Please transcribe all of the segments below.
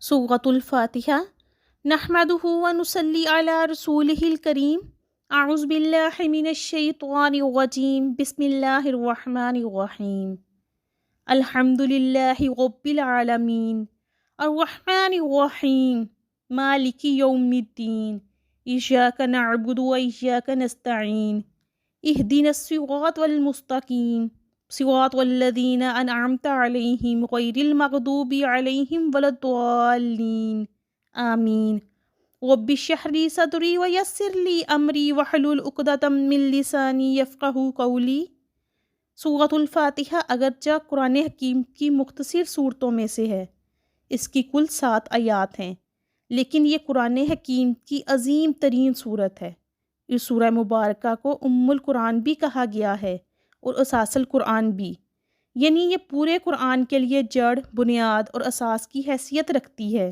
سورۃ الفاتحہ نحمدہ ونصلی علی رسولہ الکریم اعوذ باللہ من الشیطان الرجیم بسم اللہ الرحمن الرحیم الحمد للہ رب العالمین الرحمن الرحیم مالک یوم الدین ایاک نعبد و ایاک نستعین اہدنا الصراط المستقیم صراط الذین انعمت علیہم غیر المغضوب علیہم ولا الضالین آمین رب اشرح لی صدری ویسر لی امری واحلل عقدۃ من لسانی یفقہوا قولی۔ سورۃ الفاتحہ اگرچہ قرآن حکیم کی مختصر صورتوں میں سے ہے، اس کی کل 7 آیات ہیں، لیکن یہ قرآن حکیم کی عظیم ترین صورت ہے۔ اس سورہ مبارکہ کو ام القرآن بھی کہا گیا ہے اور اساس القرآن بھی، یعنی یہ پورے قرآن کے لیے جڑ، بنیاد اور اساس کی حیثیت رکھتی ہے۔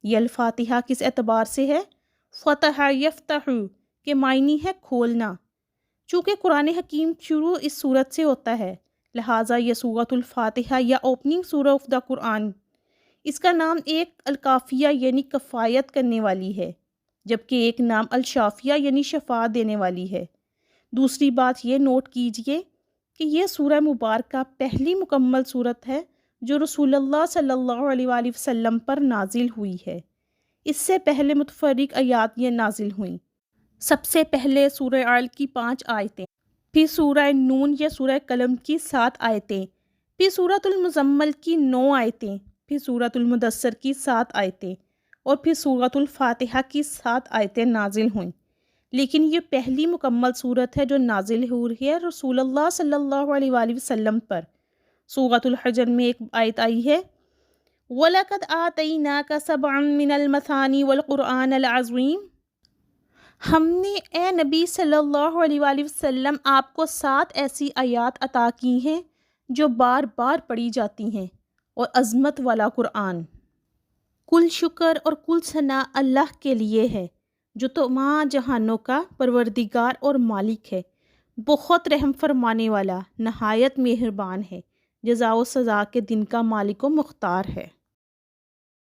یہ الفاتحہ کس اعتبار سے ہے؟ فتح یفتح کے معنی ہے کھولنا۔ چونکہ قرآن حکیم شروع اس صورت سے ہوتا ہے، لہٰذا یہ سورۃ الفاتحہ یا اوپننگ سورہ آف دا قرآن، اس کا نام ایک الکافیہ یعنی کفایت کرنے والی ہے، جبکہ ایک نام الشافیہ یعنی شفا دینے والی ہے۔ دوسری بات یہ نوٹ کیجئے کہ یہ سورہ مبارکہ پہلی مکمل صورت ہے جو رسول اللہ صلی اللہ علیہ وآلہ وسلم پر نازل ہوئی ہے۔ اس سے پہلے متفرق آیات یہ نازل ہوئیں۔ سب سے پہلے سورہ علق کی 5 آیتیں، پھر سورہ نون یا سورہ قلم کی 7 آیتیں، پھر سورۃ المزمل کی 9 آیتیں، پھر سورۃ المدثر کی 7 آیتیں اور پھر سورۃ الفاتحہ کی 7 آیتیں نازل ہوئیں۔ لیکن یہ پہلی مکمل صورت ہے جو نازل ہو رہی ہے رسول اللہ صلی اللہ علیہ وآلہ وسلم پر۔ سورۃ الحجر میں ایک آیت آئی ہے وَلَقَدْ آتَيْنَاكَ سَبْعًا مِّنَ الْمَثَانِي وَالْقُرْآنَ الْعَظِيمَ، ہم نے اے نبی صلی اللہ علیہ وآلہ وسلم آپ کو 7 ایسی آیات عطا کی ہیں جو بار بار پڑھی جاتی ہیں، اور عظمت والا قرآن۔ کل شکر اور کل ثنا اللہ کے لیے ہے جو تمام جہانوں کا پروردگار اور مالک ہے، بہت رحم فرمانے والا، نہایت مہربان ہے، جزا و سزا کے دن کا مالک و مختار ہے۔